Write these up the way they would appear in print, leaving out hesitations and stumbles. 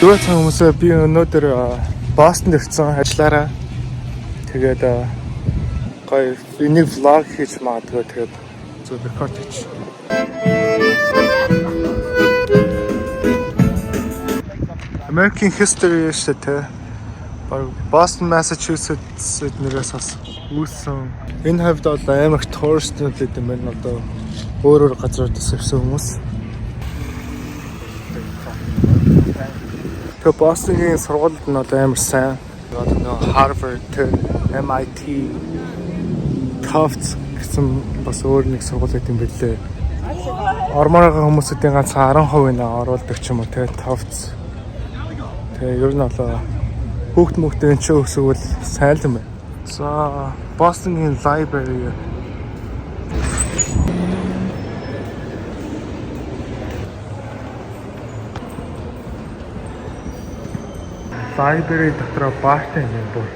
Зүгээр цаг хүмүүсээ би өнөөдөр Бостонд ирсэн ажиллаараа. Тэгээд гоё энийг влог хийж магадгүй тэгээд зөв рекорд хийж. American History шүү дээ. Boston, Massachusetts нэрээс бас үүссэн. Энэ хавьд бол амар их туристууд гэдэг юм байна. Одоо өөр газруудаас ирсэн хүмүүс. Тэгээ Boston-ийн сургуульд нь одоо амар сайн. Одоо Harvard, MIT, Tufts гэсэн бас өөр нэг сургууль гэдэг юм билээ. Ормоороо хүмүүсийн ганц 10% нь оруулдаг ч юм уу те Tufts. Тэгээ ер нь бол хүүхд мөхтэй ч өсвөл сайн л юм байна. За Boston-ийн library дотор баартай юм бүр.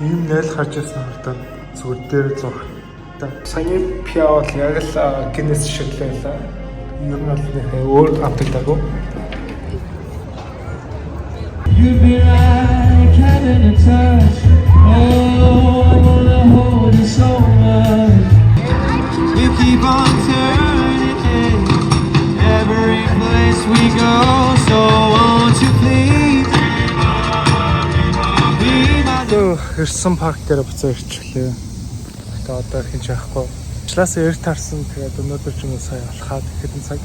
Ийм найл харж байсан хурдан зүгээр дээр зурх. Саяны пиал яг л гинэс шиг л байлаа. Ер нь бол өөр автагдаагүй. Ирсэн парк дээр буцаа ирчихлээ. Гэтэ одоо хинч яахгүй. Члаас эр тарсан тэгээд өнөөдөр ч юм уу сая алхаад хэдэн цаг.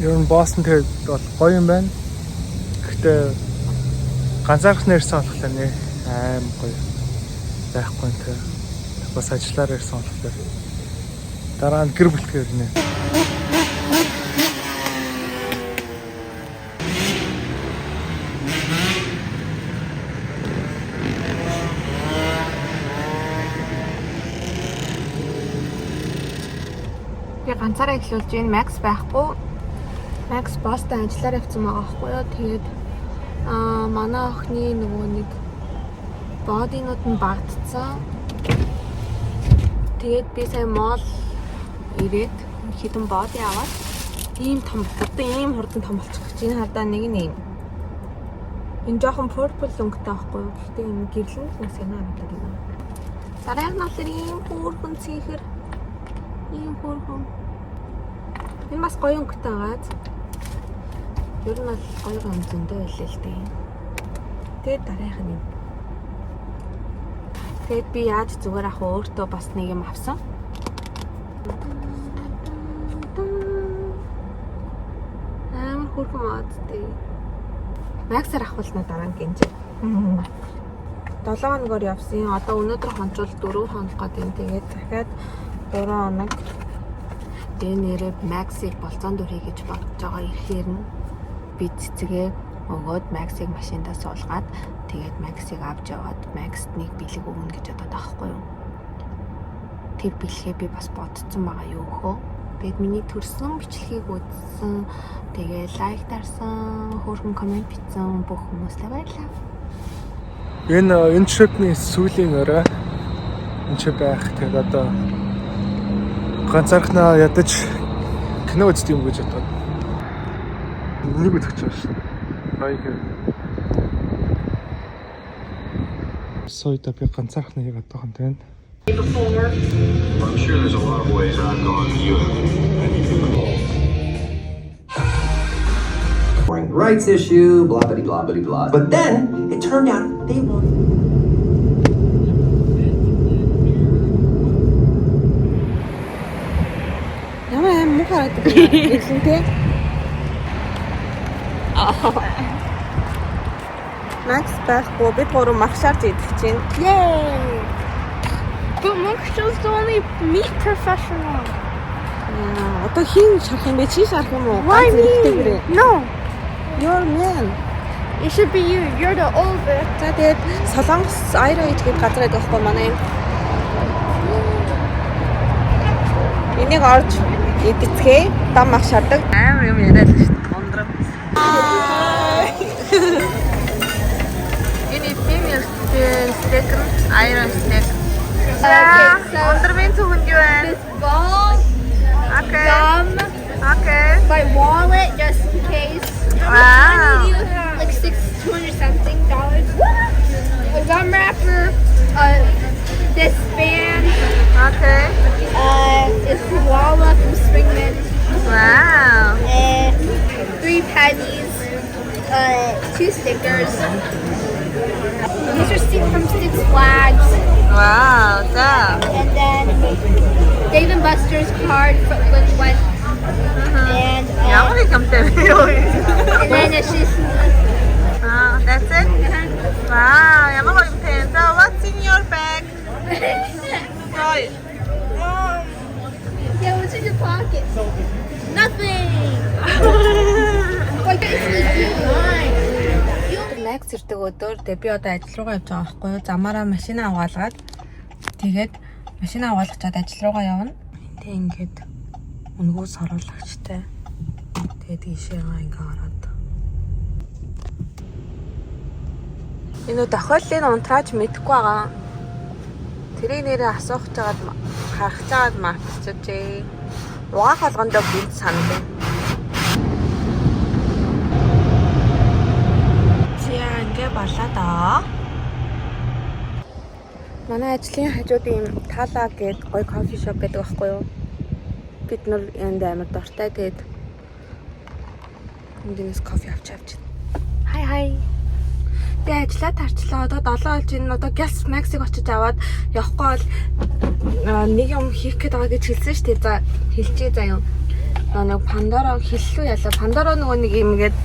Ер нь Бостон тэгээд бол гоё юм байна. Гэтэ ганцаархнаа ирсэн болохоор нэ аим гоё байхгүй нэ. Бас ажиллаар ирсэн болохоор дараа нь гэр бүлтгээр нэ. Би ганцаараа эхлүүлж байна. Max байхгүй. Max Boston ажиллаар явсан байгаа байхгүй юу. Тэгээд манай охины нөгөө нэг бодинууд нь багдцсан. Тэгээд би сая мол ирээд хитэн боди аваад ийм том хурдан том болчих гэж энэ хардаа нэг нь юм. Энэ жоохон purple өнгөтэй байхгүй юу. Гэхдээ энэ гэрлэн нэг санаа надад юм. Дараа нь бол ийм пүрхэн цэхэр ийм пүрхэн. Энэ бас гоё өнгөтэй байгаа. Ер нь бол гоё зөндөө байлээ л дээ. Тэгээд дараах нь юм. Тэгээд би яаж зүгээр ах өөртөө бас нэг юм авсан. Хөрхөн модтэй. Максаар ахвал дараа нь гинж. 7 хоногор явсан. Одоо өнөөдөр хончвол 4 хоног гад юм. Тэгээд дахиад 3 хоног нэрээ Максыг болцоонд өрхий гэж бодож байгаа. Ирэхээр нь би цэцгээ өгөөд Максыг машиндаа суулгаад тэгээд Максыг авч яваад Макст нэг бэлэг өгнө гэж бодоод байгаа байхгүй юу. Тэр бэлгээ би бас бодсон байгаа юу хөө. Тэгээд миний төрсөн бичлэгийг үзсэн, тэгээд лайк дарсан, хөөрхөн комент бичсэн бүх хүмүүстээ баярлалаа. Энэ шипний сүүлийн өрөө энэ ч байх тэгээд одоо ганцаархнаа ядаж кино үзт юм гэж бодоод нэг үзэж байгаа шээ. Right here. Сойда би ганцаархнаа яагаад байгаа юм бэ? I'm sure there's a lot of ways I've gone to you. Rights issue, blah blah blah blah blah. But then it turned out they won. Ямар мухаар гэсэн те. Max байхгүй бид гурав магшаар идэх чинь. Yay! But Max chose to only meet professional. Одоо хин шарах юм бэ? Чи шарах юм уу? Why me? No. You're man. It should be you. You're the older. За тэгээд Солонгос Iron Age гэдэг газар байдаг байхгүй манай юм. Энийг орж идчихээ. Дам мах шардаг. Амар юм яриад л шүү дээ. Гондрам. Энэ премиер стейк, айрон стейк. Гондрмын цүгэнд юу вэ? This ball, Okay. gum, Okay. my wallet just in case. Wow. Like $200 something. A gum wrapper, this band, Okay. is koala from Springman, Wow. and 3 pennies, 2 stickers. These are from Six Flags, Wow. Да. and then Dave and Buster's card from when and Ямар юмтай вэ? and then it's just That's it? Wow. Ямар юмтай. So what's in your bag? Roy. yeah, what's in your pocket? Nothing. Like this is mine. Max ирдэг өдөр тэгээ би одоо ажил руугаа явж байгаа байхгүй юу? Замаараа машина угаалгаад тэгээд машина угаалгачаад ажил руугаа явна. Тэг ингээд өнгөөс оруулагчтай. Тэгээд ийшээгаа ингээ ороод. Энэ тохиоллын унтрааж мэдэхгүй байгаа. Тэрийг нэрээ асуух чагаад харах чагаад мартчихжээ. Угаах болгондоо бинт санав. Ингээ болоо доо. Манай ажлын хажууд ийм Тала гээд гоё кофе шоп байдаг байхгүй юу? Бид нар энд амар дуртай тэгээд эндээс кофе авч байна. Хай. Би ажиллаа тарчлаа. Одоо 7 болж энэ одоо Gas Max-ыг очиж аваад явахгүй бол нэг юм хийх гээд байгаа гэж хэлсэн шүү дээ. За хэлчихье заяа. Нэг Pandora хэллүү ялаа. Pandora нөгөө нэг юм ингээд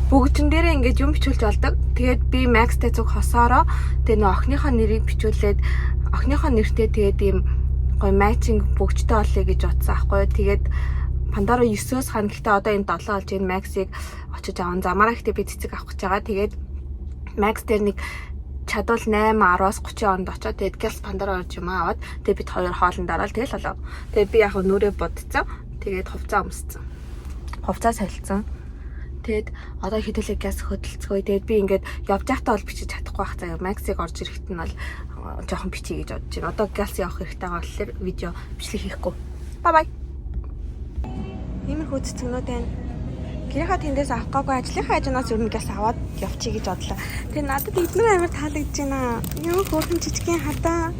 бүгдэн дээрээ ингээд юм бичүүлж болдог. Тэгээд би Max-тэй зүг хосоороо тэгээд нөө охиныхоо нэрийг бичүүлээд охиныхоо нэртэй тэгээд ийм гоё matching бүгдтэй болъё гэж утсан аахгүй. Тэгээд Pandora 9-өөс хана гэхдээ одоо энэ 7 болж энэ Max-ыг очиж аван замаараа гэхдээ би цэцэг авах гэж байгаа. Тэгээд Max дээр нэг чадвал 8-10-аас 30 онд очоод тэгээд Gas Pandora орж юм аваад тэгээд бид хоёр хоолнд ороод тэгэл болоо. Тэгээд би яг нүрээ бодцсон. Тэгээд хувцас өмссөн. Хувцас солилцсон. Тэгээд одоо хэдүүлээ Gas хөдөлцгөө. Тэгээд би ингээд явж байхдаа бол бичиж чадахгүй байх заяа. Max-ыг орж ирэхэд нь бол жоохон бичиж гэж бодож байна. Одоо Gas явах хэрэгтэй байгаа болохоор видео бичлэг хийхгүй. Bye bye. Иймэрхүү цэцгнүүд байна. Гэрийнхаа тэндээс авахгүй ажлынхаа хажуунаас ер нь Gas аваад явчих гэж бодлоо. Тэгээд надад эдгээр амар таалагдж байна. Юу хөөрхөн жижигхэн хатаа.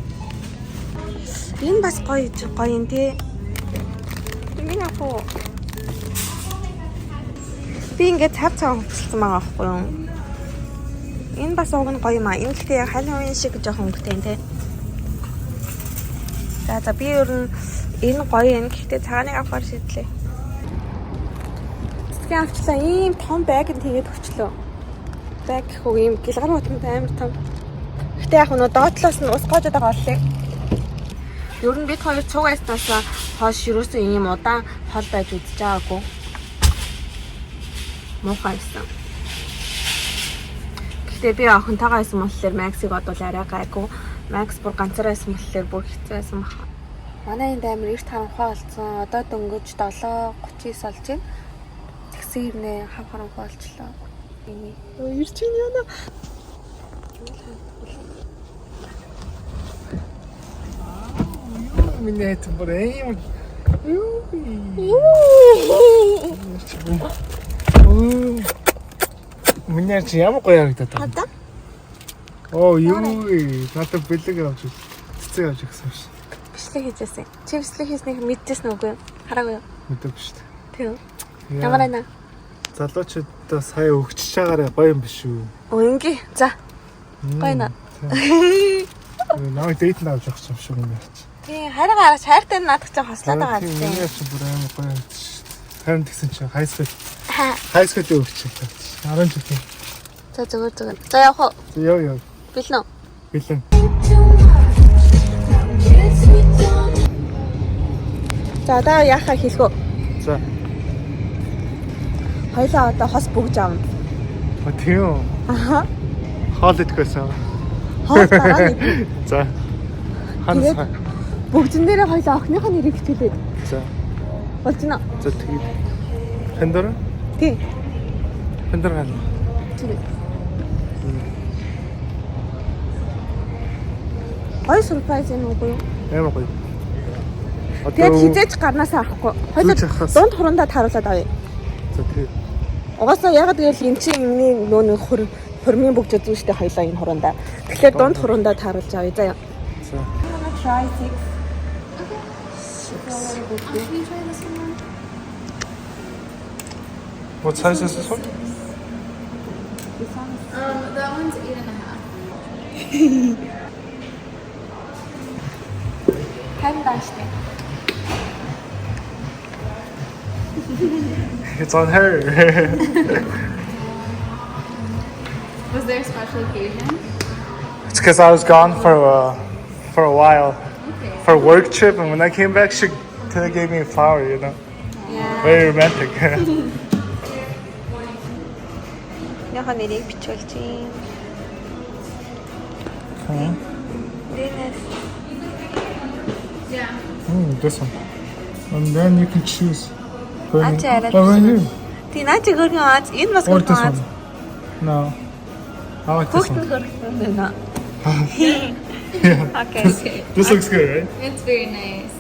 Энэ бас гоё юм тий. Энэ яах вэ? Би ингээд цав хувцалсан байгаа байхгүй юу? Энэ бас уг нь гоё юм аа. Энэ гэхдээ яг халин уян шиг жоохон өнгөтэй юм тий. За би ер нь энэ гоё юм. Гэхдээ цагааныг авахар шийдлээ. Цэцгийн авчлаа ийм том байг нь тэгээд өчлөө. Байг гэхүү ийм гэлгар утмтай амар том. Гэхдээ яг нөө доотлоос нь ус гоожод байгаа боллоо. Ер нь бид хоёр цугааснаас хойш юусэн ийм удаан хол байж үзэж байгаагүй. Муухайсан. Гэхдээ би охинтойгоо байсан болохоор Max-ыг бодвол арай гайгүй. Max бүр ганцаараа байсан болохоор бүр хэцүү байсан баха. Манай энэ амир эрт харанхуй болсон. Одоо дөнгөж 7:39 болж байна. Тэгсэн хэрнээ хав харанхуй болчлоо. Ирж ийн яана. Миний хэт бүр юм. Миний чи ямар гоё харагдаад байна. Оо юу надад бэлэг авч цэцэг авч гисэн ш. Бичлэг хийжсэн. Чи бичлэг хийснийг мэдчихсэн үгүй юу? Хараагүй юу? Мэдээгүй шүү дээ. Тийм. Ямар байна? Залуучуудаа сая өгчөж байгаарай гоё юм биш үү? Үнгүй. За. Гоё наа. Наа дэйт навж авах юм шиг юм яач. Тий, харин гараач хайртай надад ч хослоод байгаа юм. Тийм яач бүр амар гоё юм чи. Харин тэгсэн чи хайскал өгч. 10 жил. За зүгээр. За явах уу? Яв. Бэлэн үү? Бэлэн. За одоо яхаа хэлгөө. За. Хоёлаа одоо хос бүгж авна. Тийм үү? Аха. Хоол идэхсэн. Хоол дараа нэг. За. Ханс. Бүгдэн дээрээ хоёлаа охиныхоо нэрийг хичээлээд За. Болж байна. За тэгээд Пандора? Тий. Пандора гал. Тэр. Гой surprise юм уу? Ямар гоё. Тэгээд хизээч гарнаасаа авахгүй. Хоёул дунд хурандаа тааруулаад авъя. За тэгээд Угаасаа ягаад гэвэл энэ чинь юмний нөө хормын бүгд үзэн штэ хоёлаа энэ хурандаа. Тэгэхээр дунд хурандаа тааруулж авъя. За. за. Try 6. What size is this one? That one's 8.5. Хандааштай. It's on her. Was there a special occasion? It's because I was gone for a while Okay. for a work trip, and when I came back, she gave me a flower. You know, Yeah. very romantic. Яха нэрийг бичүүлж юм. Okay. Дэнэс. Yeah. This one, and then you can choose. Ачаарай. Over here. Тинаач хөргөн ааз энэ бас Or this хөргөн one. ааз. No, I like this Хөргөн one. хөргөн байна. Yeah. Okay. This looks good, right? It's very nice.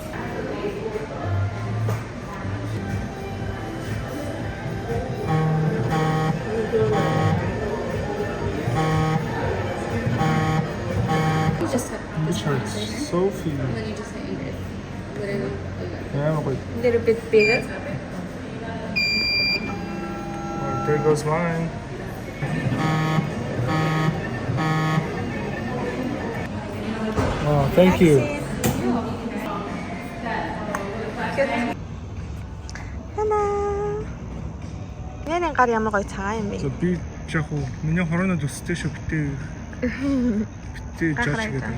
You just hit Which hurts? Sophie. and then you just hit enter. Literally. Yeah, wait. Little bit bigger. Oh, there goes mine. Oh, thank you. Хана. Нэрийн гар ямар гоё цагаан юм бэ? За би яг уу миний хороонд өстэй шүү битээ. Битээ жаач гэдэг.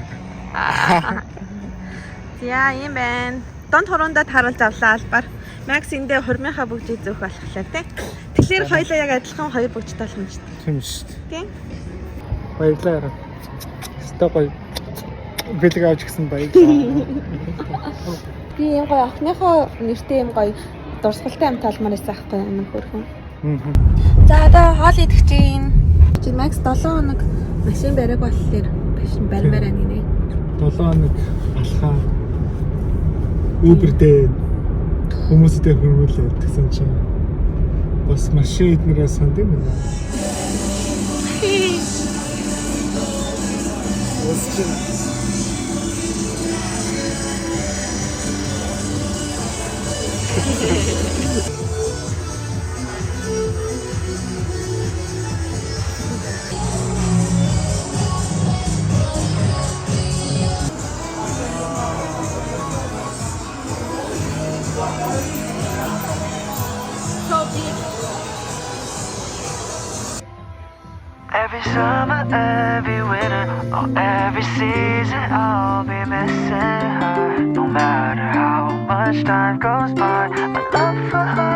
Яа, юм байна. Донд хуруундаа тааруулж авлаа албаар. Макс эндээ хурмынхаа бүгдийг зөөх болохоор тий. Тэгэхээр хоёлаа яг адилхан хоёр бүгдтэй болох юм шүү дээ. Тийм шүү дээ. Тий. Баярлалаа. Өстэй гоё. Бэлэг авч гисэн баярлалаа. Би юм гоё охиныхоо нэртэй юм гоё дурсгалтай юм талмаар байсан ахгүй юм хөрхөн. За одоо хоол идэх чинь. Чи Макс 7 хоног машин бариаг болохоор машин барьмаар байна гинэ. 7 хоног алхаа. Uber дээр хүмүүстэй хөрвүүлээ гэсэн чинь бас машин эднэрээ санд юм байна. Every summer, every winter, or every season, I'll be missing her. No matter how much time goes by, my love for her